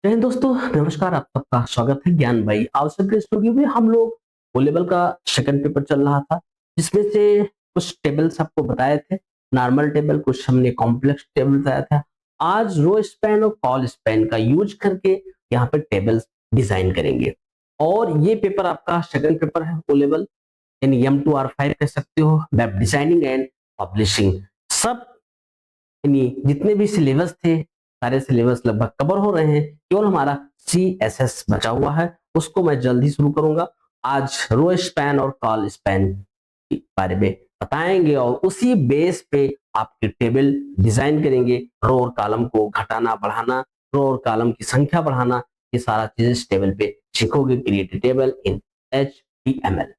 जय हिंद दोस्तों, नमस्कार। आप सबका स्वागत है ज्ञान भाई आवश्यक के स्टूडियो में। हम लोग ओ लेवल का सेकंड पेपर चल रहा था, जिसमें से कुछ टेबल्स आपको बताए थे, नॉर्मल टेबल, कुछ हमने कॉम्प्लेक्स टेबल बताया था। आज रो स्पैन और कॉल स्पैन का यूज करके यहाँ पे टेबल्स डिजाइन करेंगे। और ये पेपर आपका सेकंड पेपर है ओ लेवल, यानी M2R5 कह सकते हो, वेब डिजाइनिंग एंड पब्लिशिंग। सब यानी जितने भी सिलेबस थे, सारे सिलेबस लगभग कवर हो रहे हैं। केवल हमारा CSS बचा हुआ है, उसको मैं जल्द ही शुरू करूंगा। आज रो स्पैन और कॉल स्पैन के बारे में बताएंगे और उसी बेस पे आपके टेबल डिजाइन करेंगे। रो और कॉलम को घटाना बढ़ाना, रो और कॉलम की संख्या बढ़ाना, ये सारा चीज इस टेबल पे सीखोगे। क्रिएट टेबल इन HTML।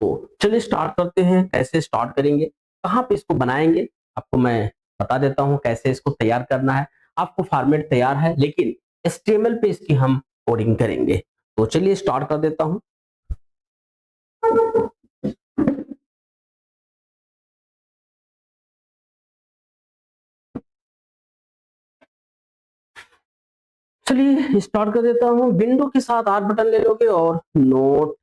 तो चलिए स्टार्ट करते हैं। कैसे स्टार्ट करेंगे, कहाँ पे इसको बनाएंगे, आपको मैं बता देता हूँ कैसे इसको तैयार करना है। आपको फॉर्मेट तैयार है, लेकिन HTML पे इसकी हम कोडिंग करेंगे। तो चलिए स्टार्ट कर देता हूँ। चलिए स्टार्ट कर देता हूँ। विंडो के साथ R बटन ले लोगे और नोट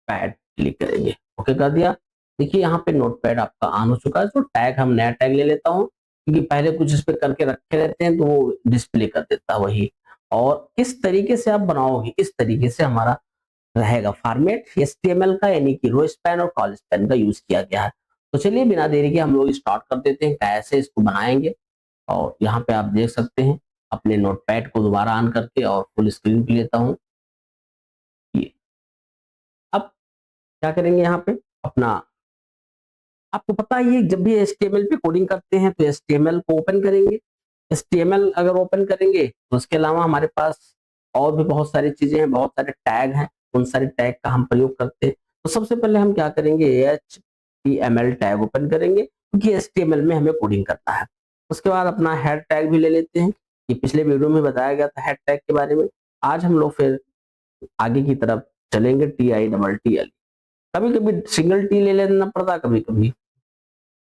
पैड क्लिक करेंगे। ओके कर दिया। देखिए यहाँ पे नोट पैड आपका ऑन हो चुका है। तो टैग, हम नया टैग ले लेता हूँ, क्योंकि पहले कुछ इस पे करके रखे रहते हैं तो वो डिस्प्ले कर देता है वही। और किस तरीके से आप बनाओगे, इस तरीके से हमारा रहेगा फॉर्मेट HTML का, यानी कि रो स्पैन और कॉल स्पैन का यूज किया गया है। तो चलिए बिना देरी के हम लोग स्टार्ट कर देते हैं कैसे इसको बनाएंगे। और यहाँ पे आप देख सकते हैं, अपने नोटपैड को दोबारा ऑन करके और फुल स्क्रीन पे लेता हूँ ये। अब क्या करेंगे, यहाँ पे अपना, आपको पता ही है जब भी HTML पे कोडिंग करते हैं तो HTML को ओपन करेंगे। HTML अगर ओपन करेंगे तो उसके अलावा हमारे पास और भी बहुत सारी चीजें हैं, बहुत सारे टैग हैं। उन सारे टैग का हम प्रयोग करते हैं। तो सबसे पहले हम क्या करेंगे, HTML टैग ओपन करेंगे, क्योंकि HTML में हमें कोडिंग करना है। उसके बाद अपना हेड टैग भी ले लेते हैं। ये पिछले वीडियो में बताया गया था हेड टैग के बारे में। आज हम लोग फिर आगे की तरफ चलेंगे। TITTL, कभी कभी सिंगल टी ले लेना पड़ता, कभी कभी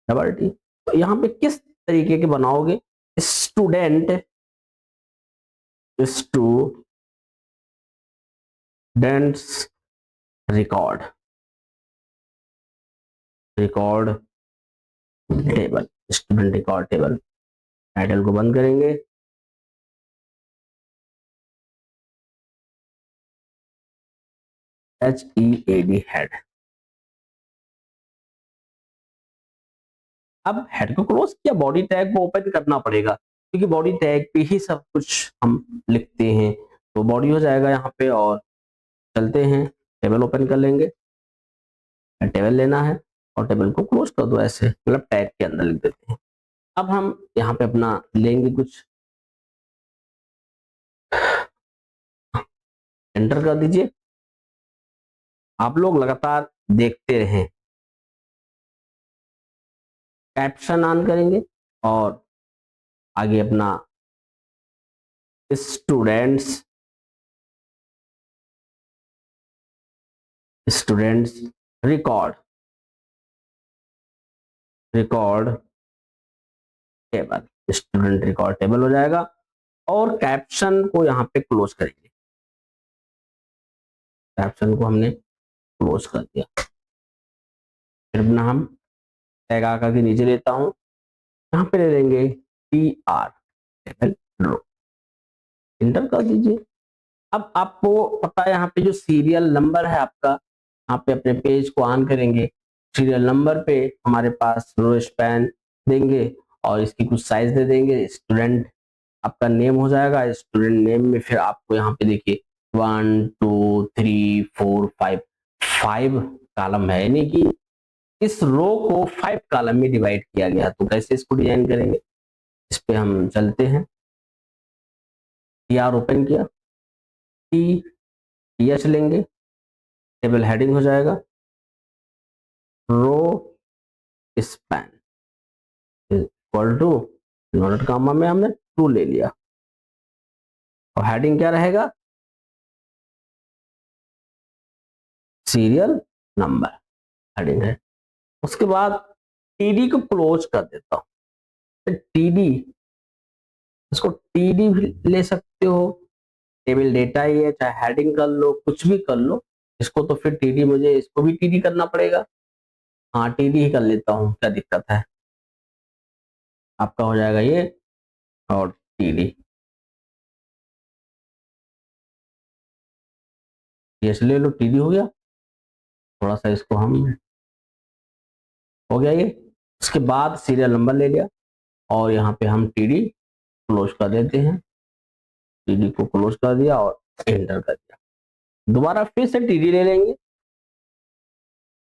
डबल टी। तो यहाँ पे किस तरीके के बनाओगे, student, students record, record table, student record table. Title को बंद करेंगे। HEAD, head. अब हेड को क्लोज किया, बॉडी टैग को ओपन करना पड़ेगा, क्योंकि बॉडी टैग पे ही सब कुछ हम लिखते हैं। तो बॉडी हो जाएगा यहाँ पे। और चलते हैं, टेबल ओपन कर लेंगे। टेबल लेना है और टेबल को क्लोज कर दो, ऐसे मतलब टैग के अंदर लिख देते हैं। अब हम यहाँ पे अपना लेंगे कुछ, एंटर कर दीजिए। आप लोग लगातार देखते रहें। कैप्शन ऑन करेंगे और आगे अपना students, students record, record table, student record table हो जाएगा। और कैप्शन को यहाँ पे क्लोज करेंगे। कैप्शन को हमने क्लोज कर दिया। फिर अपना हम टैग आकर के नीचे लेता हूँ, यहाँ पे ले लेंगे TR टेबल रो, इंटर कर दीजिए। अब आपको पता है, यहाँ पे जो सीरियल नंबर है आपका, यहाँ पे अपने पेज को ऑन करेंगे। सीरियल नंबर पे हमारे पास रो स्पैन देंगे और इसकी कुछ साइज दे देंगे। स्टूडेंट आपका नेम हो जाएगा। स्टूडेंट नेम में फिर आपको यहाँ पे देखिए 1 2 3 4 5, 5 कॉलम है, यानी कि इस रो को 5 कॉलम में डिवाइड किया गया। तो कैसे इसको डिजाइन करेंगे, इस पे हम चलते हैं। TR ओपन किया, TH लेंगे, टेबल हेडिंग हो जाएगा row span equal to, inverted comma में हमने 2 ले लिया। और हेडिंग क्या रहेगा, सीरियल नंबर हेडिंग है। उसके बाद TD को क्लोज कर देता हूँ। TD इसको टीडी भी ले सकते हो, टेबल डेटा ही है, चाहे हेडिंग कर लो, कुछ भी कर लो। इसको तो फिर टीडी, मुझे इसको भी टीडी करना पड़ेगा। हाँ, टीडी ही कर लेता हूँ, क्या दिक्कत है। आपका हो जाएगा ये और टीडी, ये ले लो, टीडी हो गया। थोड़ा सा इसको हम, हो गया ये। उसके बाद सीरियल नंबर ले लिया और यहाँ पे हम टीडी क्लोज कर देते हैं। टीडी को क्लोज कर दिया और एंटर कर दिया। दोबारा फिर से टीडी ले लेंगे,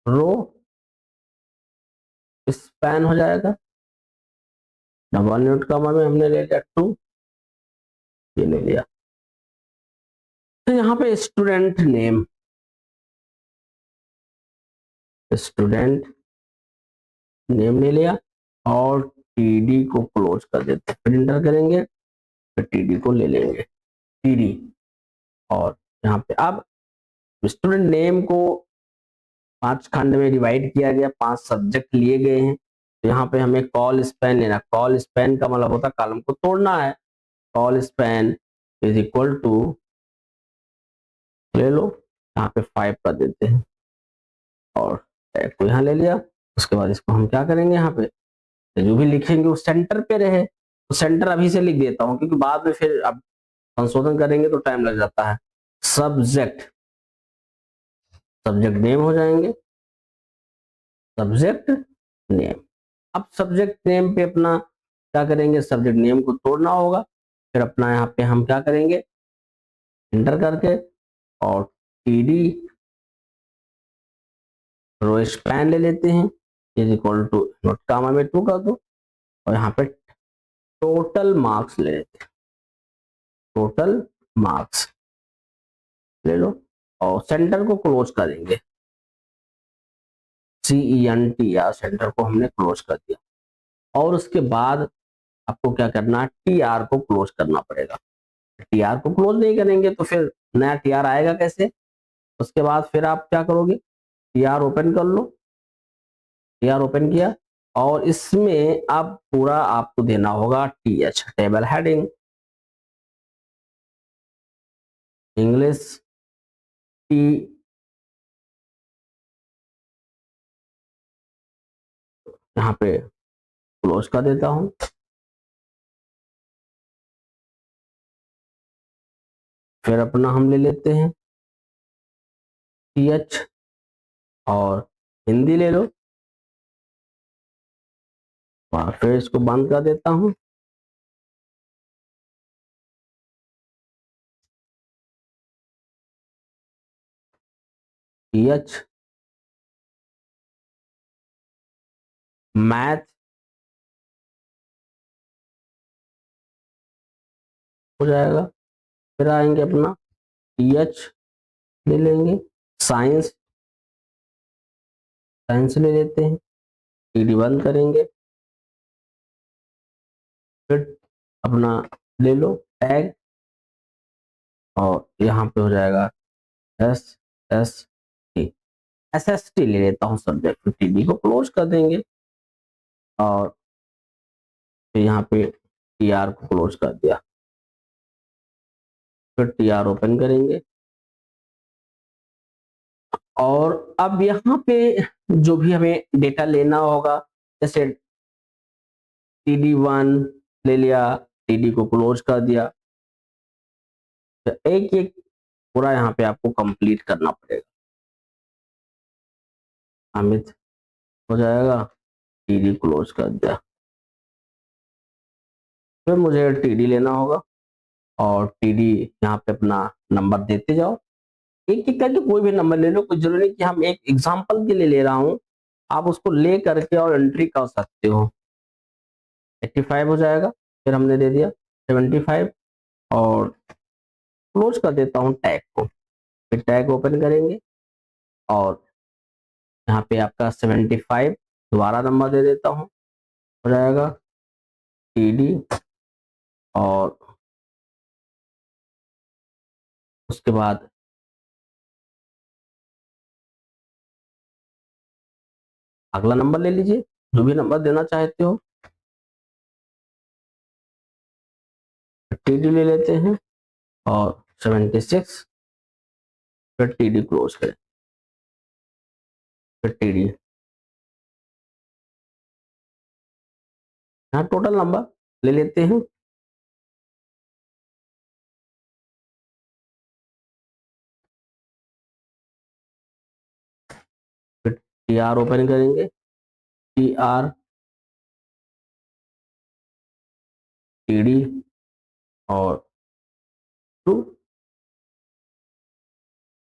रो स्पैन हो जाएगा। डबल न्यूट कॉमा में हमने ले लिया 2, ये ले लिया। तो यहाँ पे स्टूडेंट नेम, स्टूडेंट नेम ले लिया और टीडी को क्लोज कर देते हैं, फिर एंटर करेंगे, फिर टीडी को ले लेंगे, टीडी। और यहाँ पे अब स्टूडेंट नेम को 5 खंड में डिवाइड किया गया, 5 सब्जेक्ट लिए गए हैं। तो यहाँ पे हमें कॉल स्पैन लेना, कॉल स्पैन का मतलब होता है कॉलम को तोड़ना है। Col span is equal to, ले लो, यहाँ पे 5 कर देते हैं और टैग को यहाँ ले लिया। उसके बाद इसको हम क्या करेंगे, यहाँ पे जो भी लिखेंगे वो सेंटर पे रहे। तो सेंटर अभी से लिख देता हूँ क्योंकि बाद में फिर अब संशोधन करेंगे तो टाइम लग जाता है। सब्जेक्ट, सब्जेक्ट नेम हो जाएंगे, सब्जेक्ट नेम। अब सब्जेक्ट नेम पे अपना क्या करेंगे, सब्जेक्ट नेम को तोड़ना होगा। फिर अपना यहाँ पे हम क्या करेंगे, एंटर करके और टीडी रो स्पैन ले लेते हैं, इज इक्वल टू नोट कामा में 2 कर दो और यहाँ पे टोटल मार्क्स ले लेते हैं, टोटल मार्क्स ले लो और सेंटर को क्लोज कर देंगे। CENT या सेंटर को हमने क्लोज कर दिया। और उसके बाद आपको क्या करना है, TR को क्लोज करना पड़ेगा। TR को क्लोज नहीं करेंगे तो फिर नया TR आएगा कैसे। उसके बाद फिर आप क्या करोगे, TR ओपन कर लो, TR ओपन किया और इसमें अब पूरा आपको देना होगा TH, table heading, English T, यहाँ पे क्लोज कर देता हूं। फिर अपना हम ले लेते हैं TH और हिंदी ले लो और फिर इसको बंद कर देता हूं। TH मैथ हो जाएगा। फिर आएंगे अपना TH ले लेंगे, साइंस, साइंस ले लेते हैं, TD बंद करेंगे। फिर अपना ले लो टैग और यहाँ पे हो जाएगा SST, SST ले लेता हूँ सब्जेक्ट, TD को क्लोज कर देंगे और फिर यहाँ पे TR को क्लोज कर दिया। फिर TR ओपन करेंगे और अब यहाँ पे जो भी हमें डेटा लेना होगा, जैसे TD1 ले लिया, TD को क्लोज कर दिया, तो एक एक पूरा यहाँ पे आपको कंप्लीट करना पड़ेगा। अमित हो जाएगा, TD क्लोज कर दिया। फिर मुझे TD लेना होगा और TD यहाँ पे अपना नंबर देते जाओ, एक एक करके कोई भी नंबर ले लो, कुछ जरूरी नहीं कि हम एक एग्जांपल के लिए ले रहा हूँ, आप उसको ले करके और एंट्री कर सकते हो। 85 हो जाएगा, फिर हमने दे दिया 75 और क्लोज कर देता हूँ टैग को। फिर टैग ओपन करेंगे और यहाँ पे आपका 75 दोबारा नंबर दे देता हूँ, हो जाएगा TD और उसके बाद अगला नंबर ले लीजिए, जो भी नंबर देना चाहते हो। टीडी ले लेते हैं और 76, फिर टीडी क्लोज करें, फिर टीडी, यहाँ टोटल नंबर ले लेते हैं, फिर टी आर ओपन करेंगे, टी आर, टीडी और 2।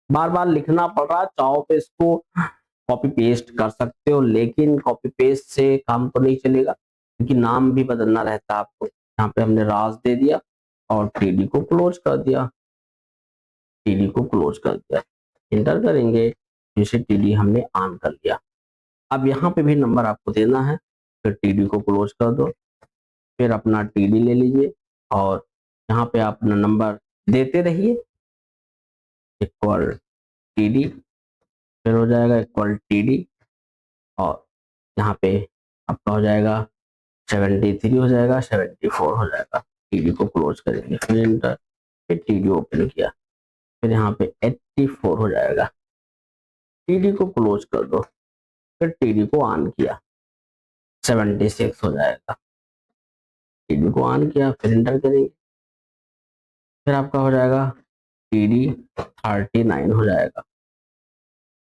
बार बार लिखना पड़ रहा है, चाहो तो इसको कॉपी पेस्ट कर सकते हो, लेकिन कॉपी पेस्ट से काम तो नहीं चलेगा क्योंकि नाम भी बदलना रहता है आपको। यहाँ पे हमने राज दे दिया और टीडी को क्लोज कर दिया, टीडी को क्लोज कर दिया, इंटर करेंगे, जैसे टीडी हमने ऑन कर लिया। अब यहाँ पे भी नंबर आपको देना है, फिर टीडी को क्लोज कर दो, फिर अपना टीडी ले लीजिए और यहाँ पे आप अपना नंबर देते रहिए, इक्वल टीडी, फिर हो जाएगा इक्वल टीडी और यहाँ पे आपका हो जाएगा 73 हो जाएगा, 74 हो जाएगा। टीडी को क्लोज करेंगे, फिर इंटर, फिर टीडी ओपन किया, फिर यहाँ पे 84 हो जाएगा, टीडी को क्लोज कर दो, फिर टीडी को ऑन किया, 76 हो जाएगा, टीडी को ऑन किया, फिर इंटर करेंगे, फिर आपका हो जाएगा टीडी 39 हो जाएगा,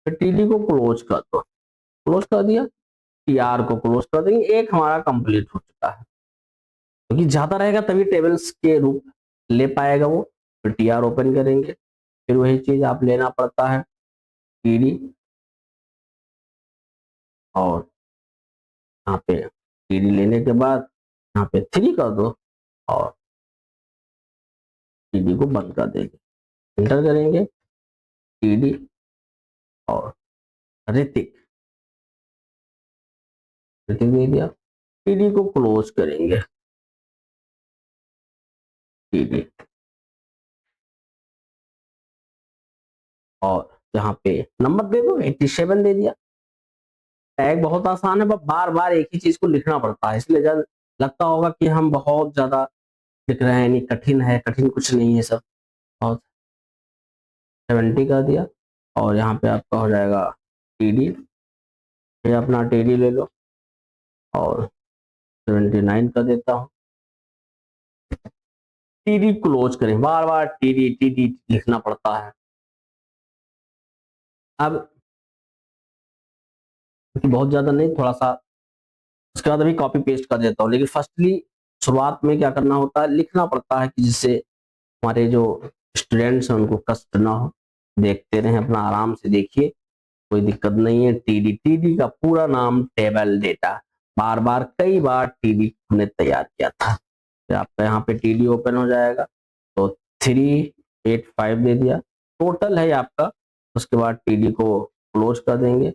फिर टीडी को क्लोज कर दो, क्लोज कर दिया, टीआर को क्लोज कर देंगे। एक हमारा कंप्लीट हो चुका है, क्योंकि ज्यादा रहेगा तभी टेबल्स के रूप ले पाएगा वो। फिर टीआर ओपन करेंगे, फिर वही चीज आप लेना पड़ता है, टीडी और यहाँ पे टीडी लेने के बाद यहाँ पे 3 कर दो और टीडी को बंद कर देंगे, इंटर करेंगे, टीडी और ऋतिक, ऋतिक दे दिया, टीडी को क्लोज करेंगे, टीडी और यहाँ पे नंबर दे दो, 87 दे दिया। टैग बहुत आसान है, बार बार एक ही चीज को लिखना पड़ता है, इसलिए जब लगता होगा कि हम बहुत ज्यादा लिख रहे हैं, नहीं कठिन है, कठिन कुछ नहीं है सब। और 70 कर दिया और यहाँ पे आपका हो जाएगा टीडी, फिर अपना टीडी ले लो और 79 कर देता हूँ, टीडी क्लोज करें, बार बार टीडी टीडी लिखना पड़ता है। अब बहुत ज्यादा नहीं, थोड़ा सा, उसके बाद अभी कॉपी पेस्ट कर देता हूँ, लेकिन फर्स्टली शुरुआत में क्या करना होता है, लिखना पड़ता है कि जिससे हमारे जो स्टूडेंट्स हैं उनको कष्ट ना हो, देखते रहें, अपना आराम से देखिए, कोई दिक्कत नहीं है। टीडी, टीडी का पूरा नाम टेबल डेटा, बार बार कई बार टीडी हमने तैयार किया था। तो आपका यहाँ पे टीडी ओपन हो जाएगा, तो 385 दे दिया, टोटल है आपका। उसके बाद टीडी को क्लोज कर देंगे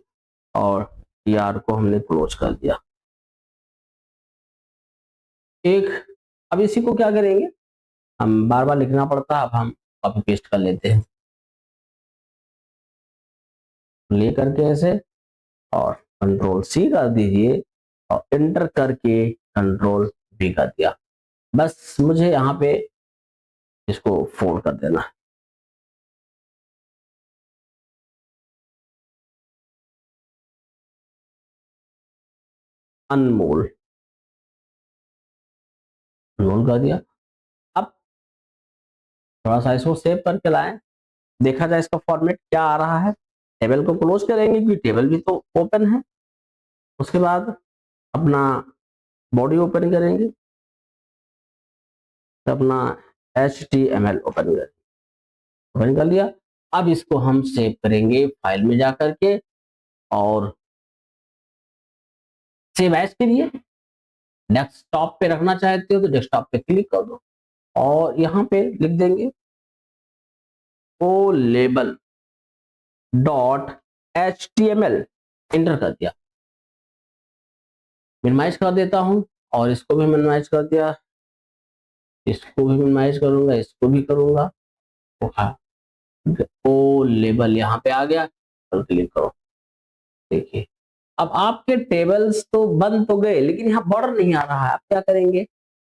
और टीआर को हमने क्लोज कर दिया। एक, अब इसी को क्या करेंगे, हम बार बार लिखना पड़ता है, अब हम कॉपी पेस्ट कर लेते हैं, ले करके ऐसे और कंट्रोल सी कर दीजिए और इंटर करके कंट्रोल भी कर दिया। बस मुझे यहाँ पे इसको फोल्ड कर देना है, अनमोल, अनमोल कर दिया। अब थोड़ा सा इसको सेव करके लाएं, देखा जाए इसका फॉर्मेट क्या आ रहा है। टेबल को क्लोज करेंगे क्योंकि टेबल भी तो ओपन है। उसके बाद अपना बॉडी ओपन करेंगे, तो अपना HTML ओपन कर लिया। अब इसको हम सेव करेंगे फाइल में जाकर के और सेव एज के लिए डेस्कटॉप पे रखना चाहते हो तो डेस्कटॉप पे क्लिक कर दो और यहाँ पे लिख देंगे ओ लेबल .html, इंटर कर दिया। मिनिमाइज कर देता हूं और इसको भी मिनिमाइज कर दिया, इसको भी मिनिमाइज करूंगा, इसको भी करूंगा। ओ लेबल यहाँ पे आ गया, क्लिक करो, देखिए अब आपके टेबल्स तो बन तो गए, लेकिन यहाँ बॉर्डर नहीं आ रहा है। आप क्या करेंगे,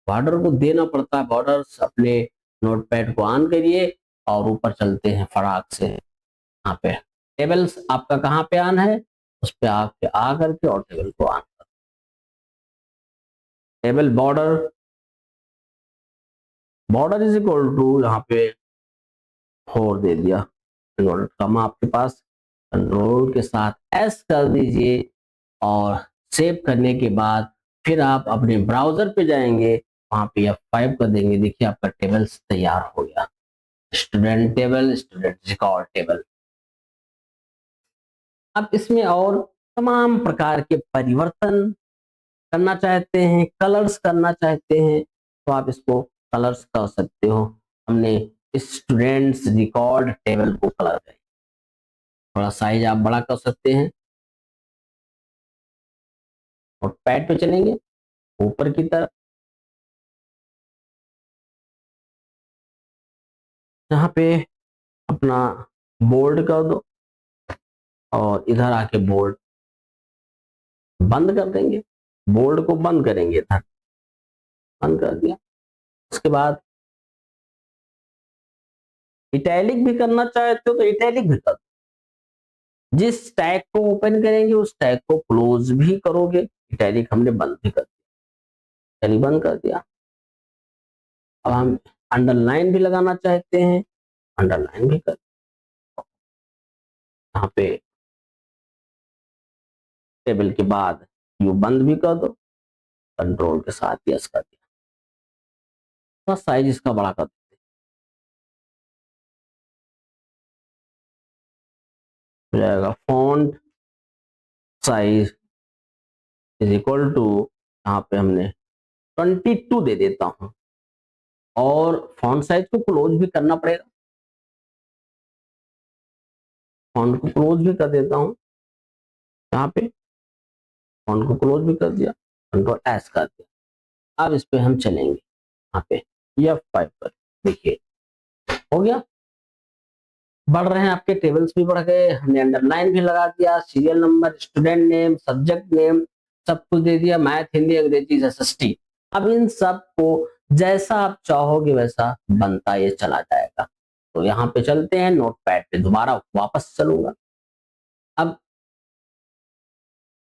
बॉर्डर को देना पड़ता है। बॉर्डर्स अपने नोटपैड को ऑन करिए और ऊपर चलते हैं फटाक से। यहाँ पे टेबल्स आपका कहाँ पे ऑन है, उस पे आपके आ करके और टेबल को ऑन कर। Table border, border is equal to यहाँ पे 4 दे दिया। इन्वर्टेड कॉमा आपके पास, कंट्रोल के साथ एस कर दीजिए और सेव करने के बाद फिर आप अपने ब्राउजर पे जाएंगे, वहां पे F5 कर देंगे। देखिए आपका टेबल्स तैयार हो गया, student table, student record table. अब इसमें और तमाम प्रकार के परिवर्तन करना चाहते हैं, कलर्स करना चाहते हैं, तो आप इसको कलर्स कर सकते हो। हमने स्टूडेंट्स रिकॉर्ड टेबल को कलर करें, थोड़ा साइज आप बड़ा कर सकते हैं और पैड पे चलेंगे ऊपर की तरफ, यहाँ पे अपना बोल्ड कर दो और इधर आके बोल्ड बंद कर देंगे, बोल्ड को बंद करेंगे, इधर बंद कर दिया। उसके बाद इटैलिक भी करना चाहते हो तो इटैलिक भी कर दो। जिस टैग को ओपन करेंगे उस टैग को क्लोज भी करोगे। इटैलिक हमने बंद भी कर दिया, यानी बंद कर दिया। अब हम अंडरलाइन भी लगाना चाहते हैं, अंडरलाइन भी कर, यहाँ पे टेबल के बाद यू बंद भी कर दो, कंट्रोल के साथ यस कर दिया। तो साइज इसका बड़ा कर देते हो जाएगा। Font size is equal to, यहाँ पे हमने 22 दे देता हूं और फॉन्ट साइज को क्लोज भी करना पड़ेगा, फॉन्ट को क्लोज भी कर देता हूं। यहाँ पे फॉन्ट को क्लोज भी कर दिया, कंट्रोल एस कर दिया। अब इस पे हम चलेंगे, यहाँ पे F5 पर, देखिए हो गया। बढ़ रहे हैं आपके टेबल्स भी बढ़ गए, हमने अंडरलाइन भी लगा दिया, serial number, student name, subject name सब कुछ दे दिया, मैथ, हिंदी, अंग्रेजी, SST। अब इन सब को जैसा आप चाहोगे वैसा बनता ये चला जाएगा। तो यहाँ पे चलते हैं नोटपैड पे, दोबारा वापस चलूंगा। अब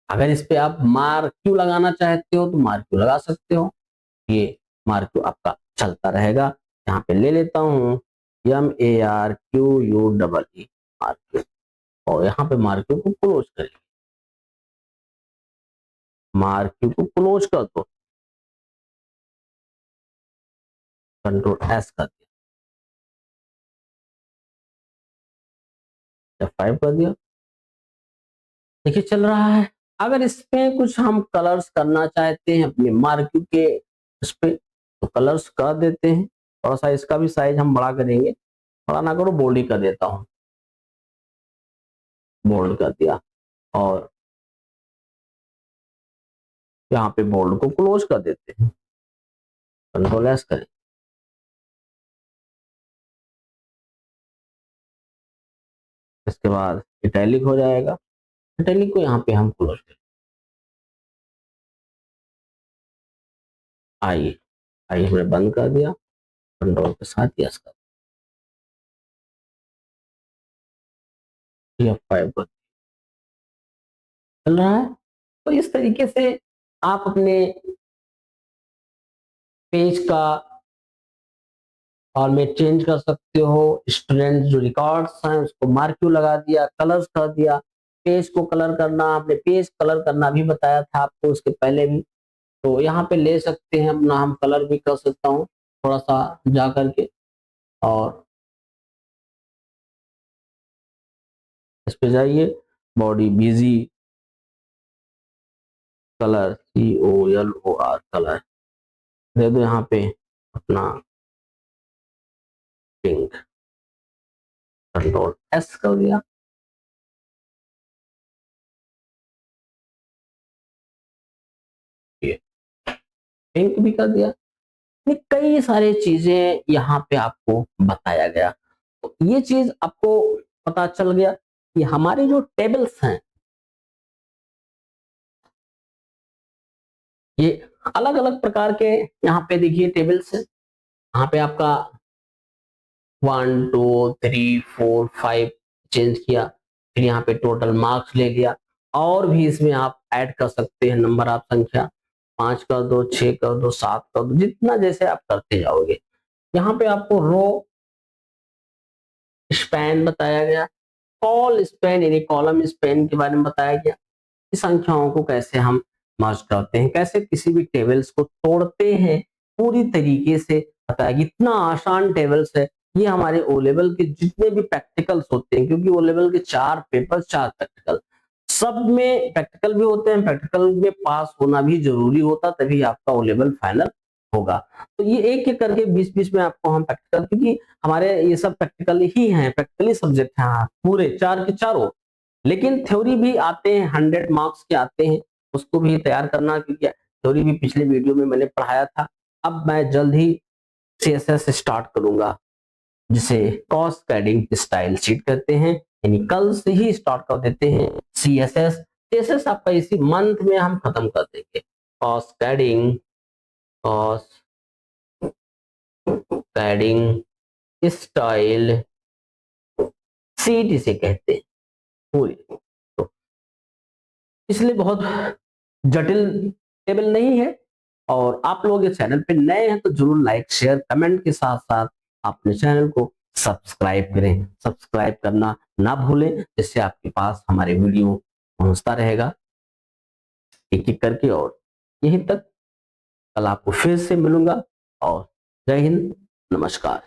अगर इस पे आप मार्क क्यू लगाना चाहते हो तो मार्क क्यू लगा सकते हो, ये मार्क क्यू आपका चलता रहेगा। यहाँ पे ले लेता हूँ MARQUE मार्क क्यू और यहाँ पे मार्क क्यू को क्लोज करिए, मार्क क्यू को क्लोज कर दो, कंट्रोल एस कर दिया, F5 कर दिया। देखिए चल रहा है। अगर इसमें कुछ हम कलर्स करना चाहते हैं अपने मार्क क्यू के उस पे तो कलर्स कर देते हैं। थोड़ा सा इसका भी साइज हम बड़ा करेंगे, बड़ा ना करो, बोल्ड ही कर देता हूँ, बोल्ड कर दिया और यहाँ पे बोल्ड को क्लोज कर देते हैं, कंट्रोल एस करें। इसके बाद इटैलिक हो जाएगा, इटैलिक को यहाँ पे हम क्लोज करें। आई आई हमने बंद कर दिया, कंट्रोल के साथ यस कर दिया, F5 कर चल रहा है। तो इस तरीके से आप अपने पेज का फॉर्मेट चेंज कर सकते हो। स्टूडेंट जो रिकॉर्ड्स हैं उसको मार्क क्यू लगा दिया, कलर्स कर दिया। पेज को कलर करना, आपने पेज कलर करना भी बताया था आपको उसके पहले भी, तो यहाँ पे ले सकते हैं अपना, हम कलर भी कर सकता हूँ थोड़ा सा जा करके और इस पे जाइए, body busy colour, COLOR colour दे दो, यहाँ पे अपना पिंक, कंट्रोल एस कर दिया। ये पिंक भी कर दिया। ये कई सारे चीजें यहाँ पे आपको बताया गया। तो ये चीज आपको पता चल गया कि हमारे जो टेबल्स हैं ये अलग अलग प्रकार के यहाँ पे देखिए टेबल्स है। यहाँ पे आपका 1 2 3 4 5 चेंज किया, फिर यहाँ पे टोटल मार्क्स ले लिया। और भी इसमें आप ऐड कर सकते हैं नंबर ऑफ संख्या, 5 कर दो, 6 कर दो, 7 कर दो, जितना जैसे आप करते जाओगे। यहाँ पे आपको रो स्पैन बताया गया, कॉल स्पैन यानी कॉलम स्पैन के बारे में बताया गया। इस संख्याओं को कैसे हम मर्ज करते हैं, कैसे किसी भी टेबल्स को तोड़ते हैं, पूरी तरीके से बताया। इतना आसान टेबल्स है ये। हमारे ओ लेवल के जितने भी प्रैक्टिकल्स होते हैं, क्योंकि ओ लेवल के 4 पेपर 4 प्रैक्टिकल, सब में प्रैक्टिकल भी होते हैं, प्रैक्टिकल में पास होना भी जरूरी होता, तभी आपका ओ लेवल फाइनल होगा। तो ये एक एक करके 20-20 में आपको हम प्रैक्टिकल, क्योंकि हमारे ये सब प्रैक्टिकल ही हैं, प्रैक्टिकली सब्जेक्ट हैं पूरे 4 के चारों। लेकिन थ्योरी भी आते हैं, 100 मार्क्स के आते हैं, उसको भी तैयार करना, क्योंकि थ्योरी भी पिछले वीडियो में मैंने पढ़ाया था। अब मैं जल्द ही सीएसएस स्टार्ट करूंगा, जिसे कॉस्कैडिंग स्टाइल शीट कहते हैं, यानी कल से ही स्टार्ट कर देते हैं सीएसएस। सीएसएस आपका इसी मंथ में हम खत्म कर देंगे। कॉस्कैडिंग स्टाइल शीट इसे कहते हैं पूरी। तो इसलिए बहुत जटिल टेबल नहीं है। और आप लोग इस चैनल पे नए हैं तो जरूर लाइक शेयर कमेंट के साथ साथ अपने चैनल को सब्सक्राइब करें। सब्सक्राइब करना ना भूलें, जिससे आपके पास हमारे वीडियो पहुंचता रहेगा एक एक करके। और यहीं तक, कल आपको फिर से मिलूंगा। और जय हिंद, नमस्कार।